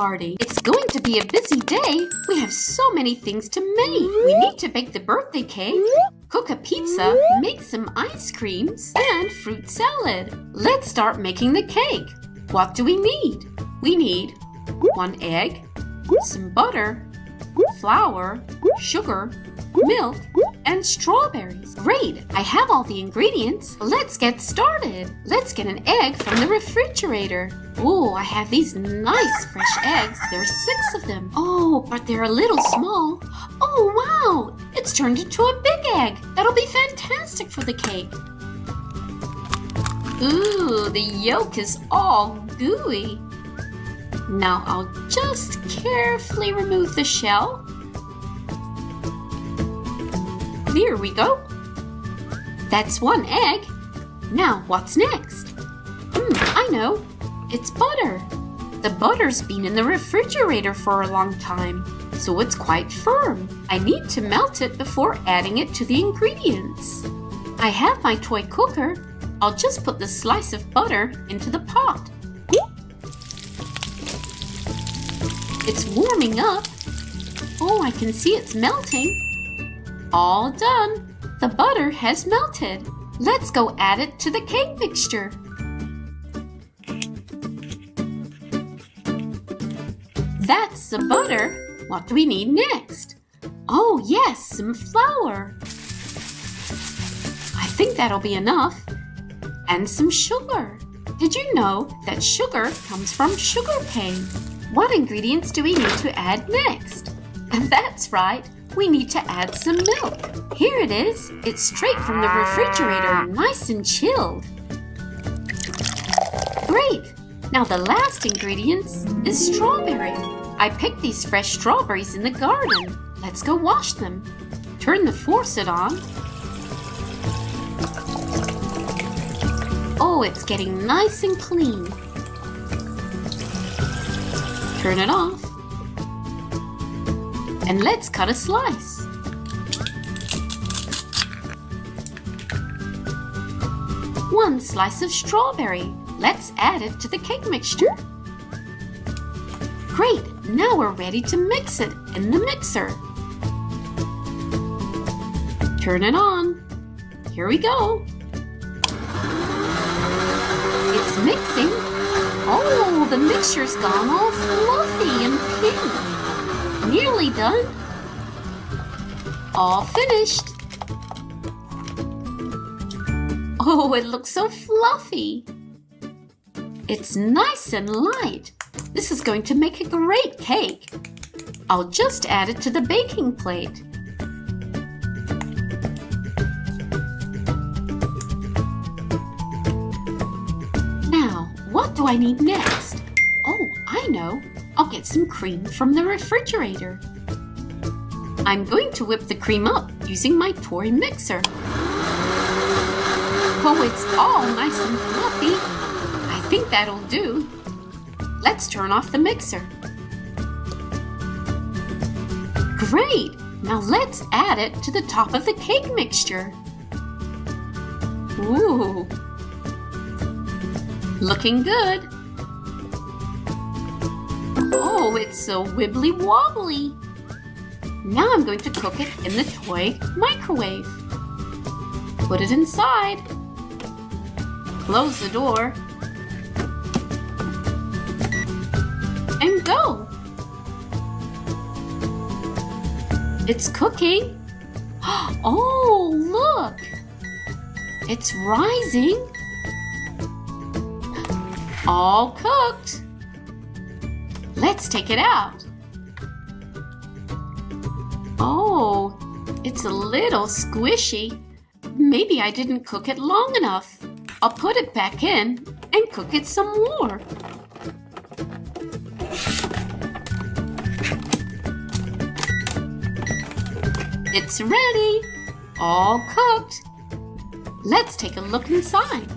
party. It's going to be a busy day. We have so many things to make. We need to bake the birthday cake, cook a pizza, make some ice creams, and fruit salad. Let's start making the cake. What do we need? We need 1 egg, some butter, flour, sugar, milk, and strawberries. Great! I have all the ingredients. Let's get started. Let's get an egg from the refrigerator. Oh, I have these nice fresh eggs. There are 6 of them. Oh, but they're a little small. Oh, wow! It's turned into a big egg. That'll be fantastic for the cake. Ooh, the yolk is all gooey. Now I'll just carefully remove the shell. Here we go. That's 1 egg. Now what's next? I know. It's butter. The butter's been in the refrigerator for a long time, so it's quite firm. I need to melt it before adding it to the ingredients. I have my toy cooker. I'll just put the slice of butter into the pot. It's warming up. Oh, I can see it's melting. All done. The butter has melted. Let's go add it to the cake mixture. That's the butter. What do we need next? Oh, yes, some flour. I think that'll be enough. And some sugar. Did you know that sugar comes from sugar cane? What ingredients do we need to add next? And that's right, we need to add some milk. Here it is. It's straight from the refrigerator, nice and chilled. Great! Now the last ingredient is strawberry. I picked these fresh strawberries in the garden. Let's go wash them. Turn the faucet on. Oh, it's getting nice and clean. Turn it off. And let's cut a slice. One slice of strawberry. Let's add it to the cake mixture. Great! Now we're ready to mix it in the mixer. Turn it on. Here we go. It's mixing. Oh, the mixture's gone all fluffy and pink. Nearly done. All finished. Oh, it looks so fluffy. It's nice and light. This is going to make a great cake. I'll just add it to the baking plate. Now, what do I need next? Oh, I know. I'll get some cream from the refrigerator. I'm going to whip the cream up using my toy mixer. Oh, it's all nice and fluffy. I think that'll do. Let's turn off the mixer. Great! Now let's add it to the top of the cake mixture. Ooh! Looking good. Oh, it's so wibbly wobbly. Now I'm going to cook it in the toy microwave. Put it inside. Close the door. And go. It's cooking. Oh, look. It's rising. All cooked. Let's take it out. Oh, it's a little squishy. Maybe I didn't cook it long enough. I'll put it back in and cook it some more. It's ready. All cooked. Let's take a look inside.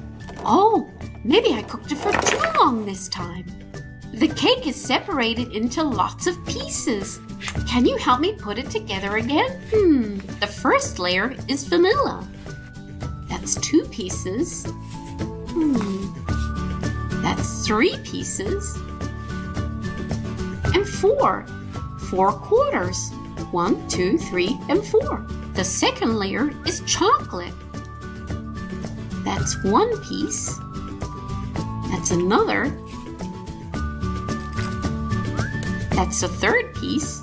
Oh, maybe I cooked it for too long this time. The cake is separated into lots of pieces. Can you help me put it together again? The first layer is vanilla. That's 2 pieces. That's 3 pieces. and 4. 4 quarters. 1, 2, 3, and 4. The second layer is chocolate. That's one piece. That's another. That's the third piece.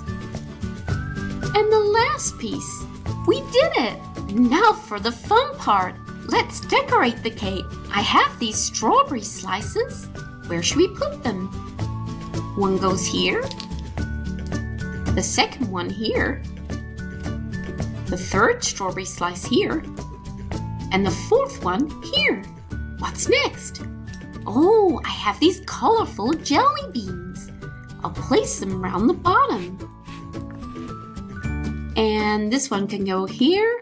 And the last piece. We did it! Now for the fun part. Let's decorate the cake. I have these strawberry slices. Where should we put them? One goes here. The second one here. The third strawberry slice here. And the fourth one here. What's next? Oh, I have these colorful jelly beans. I'll place them around the bottom. And this one can go here.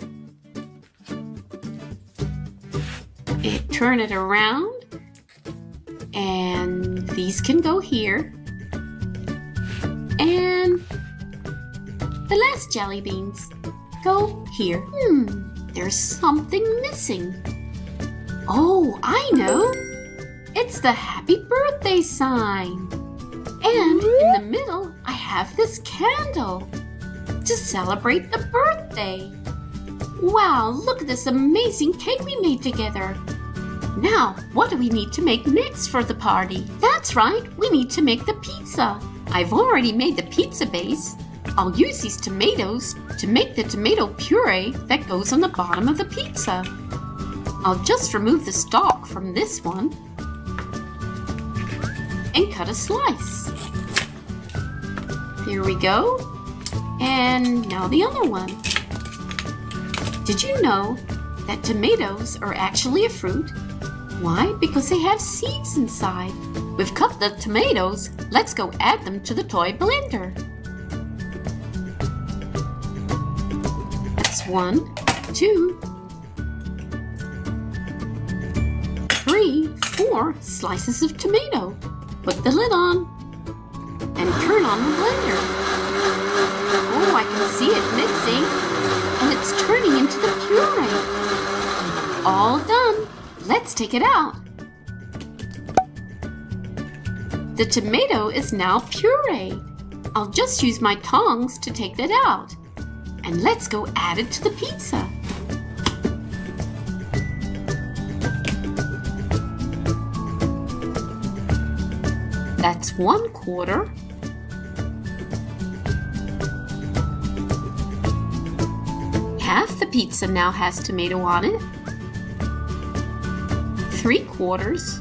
Turn it around. And these can go here. And the last jelly beans go here. There's something missing. Oh, I know. It's the happy birthday sign. And in the middle, I have this candle to celebrate the birthday. Wow, look at this amazing cake we made together. Now, what do we need to make next for the party? That's right, we need to make the pizza. I've already made the pizza base. I'll use these tomatoes to make the tomato puree that goes on the bottom of the pizza. I'll just remove the stalk from this one and cut a slice. There we go. And now the other one. Did you know that tomatoes are actually a fruit? Why? Because they have seeds inside. We've cut the tomatoes. Let's go add them to the toy blender. That's 1, 2, 3, 4 slices of tomato. Put the lid on and turn on the blender. Oh, I can see it mixing, and it's turning into the puree. All done. Let's take it out. The tomato is now pureed. I'll just use my tongs to take that out. And let's go add it to the pizza. That's 1/4. Half the pizza now has tomato on it. 3/4.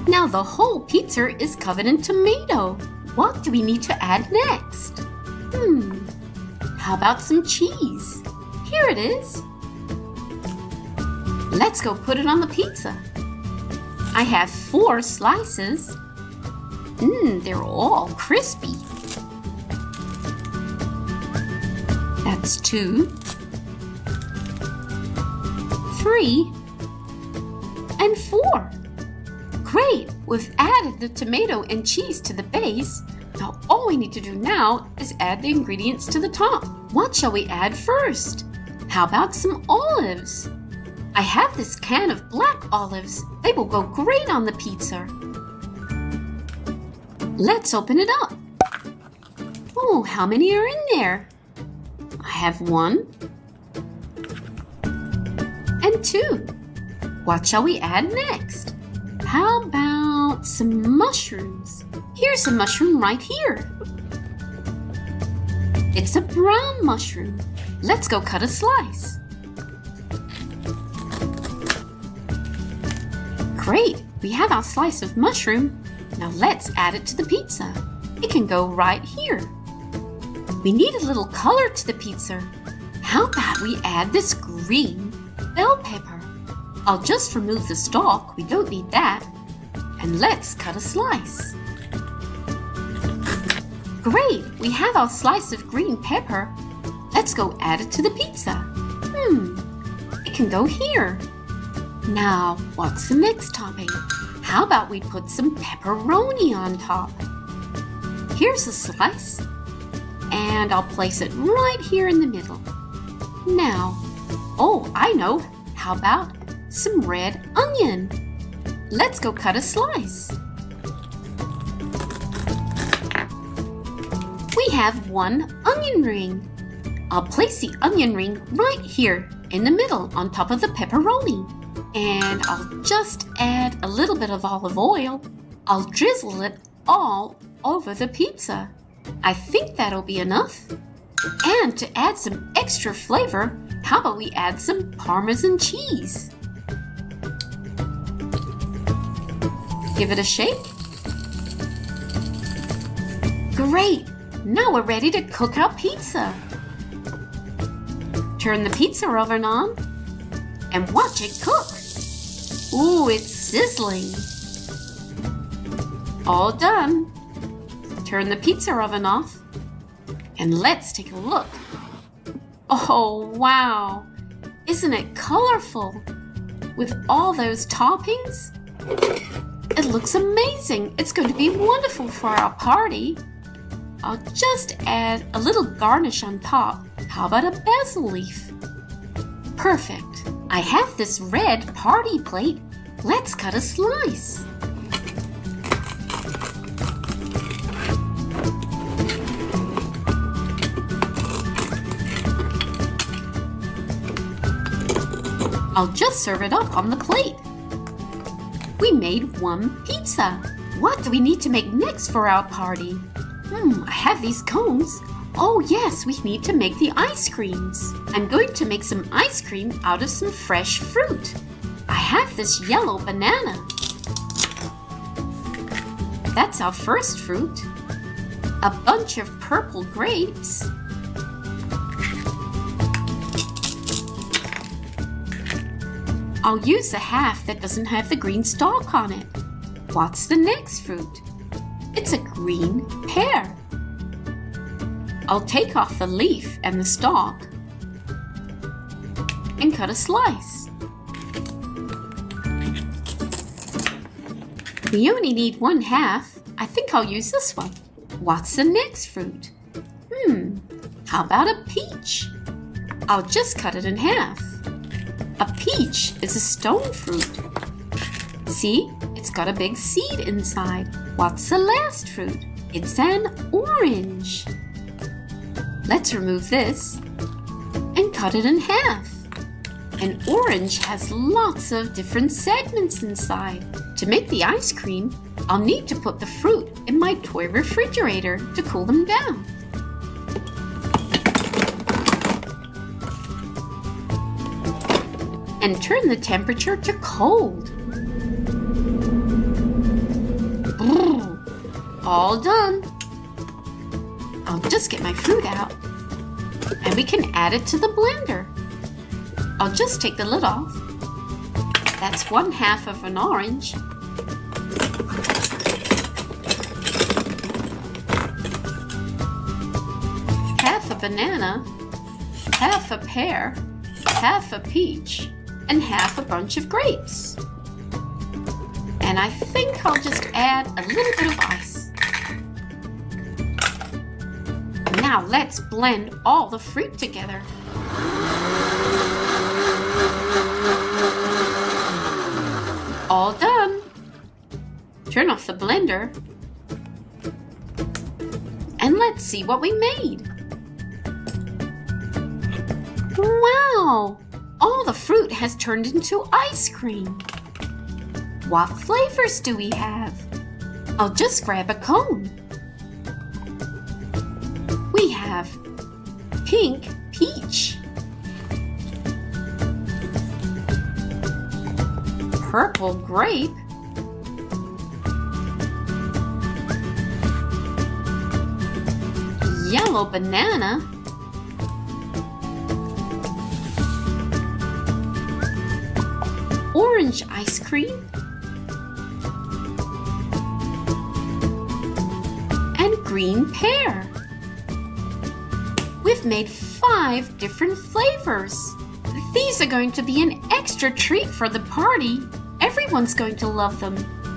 Now the whole pizza is covered in tomato. What do we need to add next? How about some cheese? Here it is. Let's go put it on the pizza. I have 4 slices. They're all crispy. That's 2, 3, and 4. Great! We've added the tomato and cheese to the base. Now all we need to do now is add the ingredients to the top. What shall we add first? How about some olives? I have this can of black olives. They will go great on the pizza. Let's open it up. Oh, how many are in there? I have 1 and 2. What shall we add next? How about some mushrooms? Here's a mushroom right here. It's a brown mushroom. Let's go cut a slice. Great, we have our slice of mushroom. Now let's add it to the pizza. It can go right here. We need a little color to the pizza. How about we add this green bell pepper? I'll just remove the stalk, we don't need that. And let's cut a slice. Great, we have our slice of green pepper. Let's go add it to the pizza. It can go here. Now, what's the next topping? How about we put some pepperoni on top? Here's a slice, and I'll place it right here in the middle. Now, oh, I know. How about some red onion? Let's go cut a slice. have one onion ring. I'll place the onion ring right here in the middle on top of the pepperoni. And I'll just add a little bit of olive oil. I'll drizzle it all over the pizza. I think that'll be enough. And to add some extra flavor, how about we add some Parmesan cheese? Give it a shake. Great! Now we're ready to cook our pizza. Turn the pizza oven on and watch it cook. Ooh, it's sizzling. All done. Turn the pizza oven off and let's take a look. Oh, wow! Isn't it colorful? With all those toppings? It looks amazing. It's going to be wonderful for our party. I'll just add a little garnish on top. How about a basil leaf? Perfect. I have this red party plate. Let's cut a slice. I'll just serve it up on the plate. We made one pizza. What do we need to make next for our party? I have these cones. Oh yes, we need to make the ice creams. I'm going to make some ice cream out of some fresh fruit. I have this yellow banana. That's our first fruit. A bunch of purple grapes. I'll use the half that doesn't have the green stalk on it. What's the next fruit? It's a green pear. I'll take off the leaf and the stalk and cut a slice. We only need one half. I think I'll use this one. What's the next fruit? How about a peach? I'll just cut it in half. A peach is a stone fruit. See, it's got a big seed inside. What's the last fruit? It's an orange. Let's remove this and cut it in half. An orange has lots of different segments inside. To make the ice cream, I'll need to put the fruit in my toy refrigerator to cool them down. And turn the temperature to cold. All done. I'll just get my fruit out and we can add it to the blender. I'll just take the lid off. That's one half of an orange. Half a banana, half a pear, half a peach, and half a bunch of grapes. And I think I'll just add a little bit of ice. Now let's blend all the fruit together. All done. Turn off the blender. And let's see what we made. Wow! All the fruit has turned into ice cream. What flavors do we have? I'll just grab a cone. We have pink peach, purple grape, yellow banana, orange ice cream, and green pear. We've made 5 different flavors. These are going to be an extra treat for the party. Everyone's going to love them.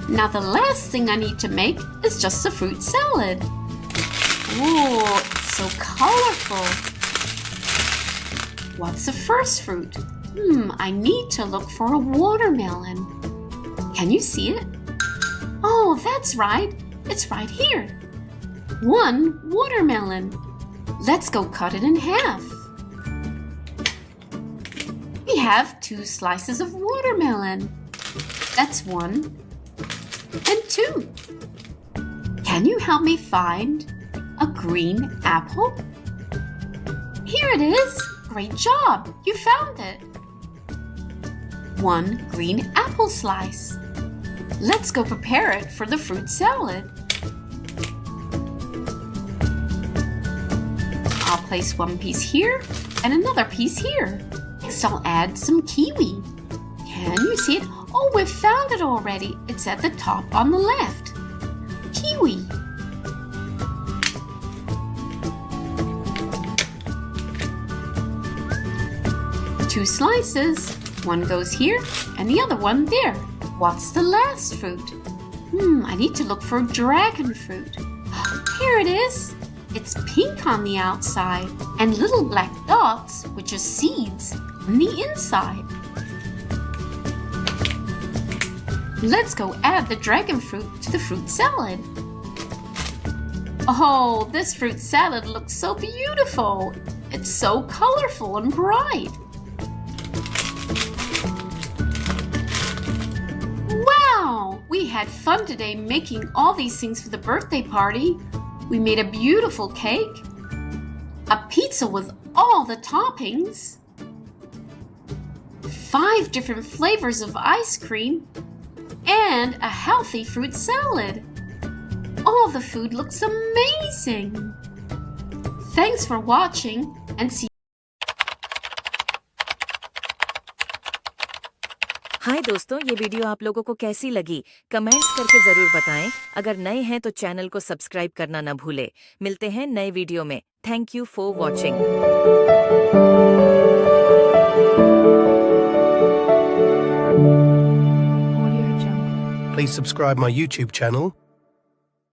Now the last thing I need to make is just a fruit salad. Ooh, it's so colorful. What's the first fruit? I need to look for a watermelon. Can you see it? Oh, that's right. It's right here. 1 watermelon. Let's go cut it in half. We have 2 slices of watermelon. That's 1 and 2. Can you help me find a green apple? Here it is. Great job. You found it. 1 green apple slice. Let's go prepare it for the fruit salad. I'll place 1 piece here and another piece here. Next, I'll add some kiwi. Can you see it? Oh, we've found it already. It's at the top on the left. Kiwi. Two slices. One goes here and the other one there. What's the last fruit? I need to look for dragon fruit. Here it is. It's pink on the outside and little black dots, which are seeds, on the inside. Let's go add the dragon fruit to the fruit salad. Oh, this fruit salad looks so beautiful. It's so colorful and bright. Wow! We had fun today making all these things for the birthday party. We made a beautiful cake, a pizza with all the toppings, 5 different flavors of ice cream, and a healthy fruit salad. All the food looks amazing. Thanks for watching and see हाय दोस्तों, ये video आप लोगों को कैसी लगी? Comments करके ज़रूर बताएं। अगर नए हैं तो चैनल को सब्सक्राइब करना ना भूलें। मिलते हैं नए वीडियो में। Thank you for watching. Please subscribe my YouTube channel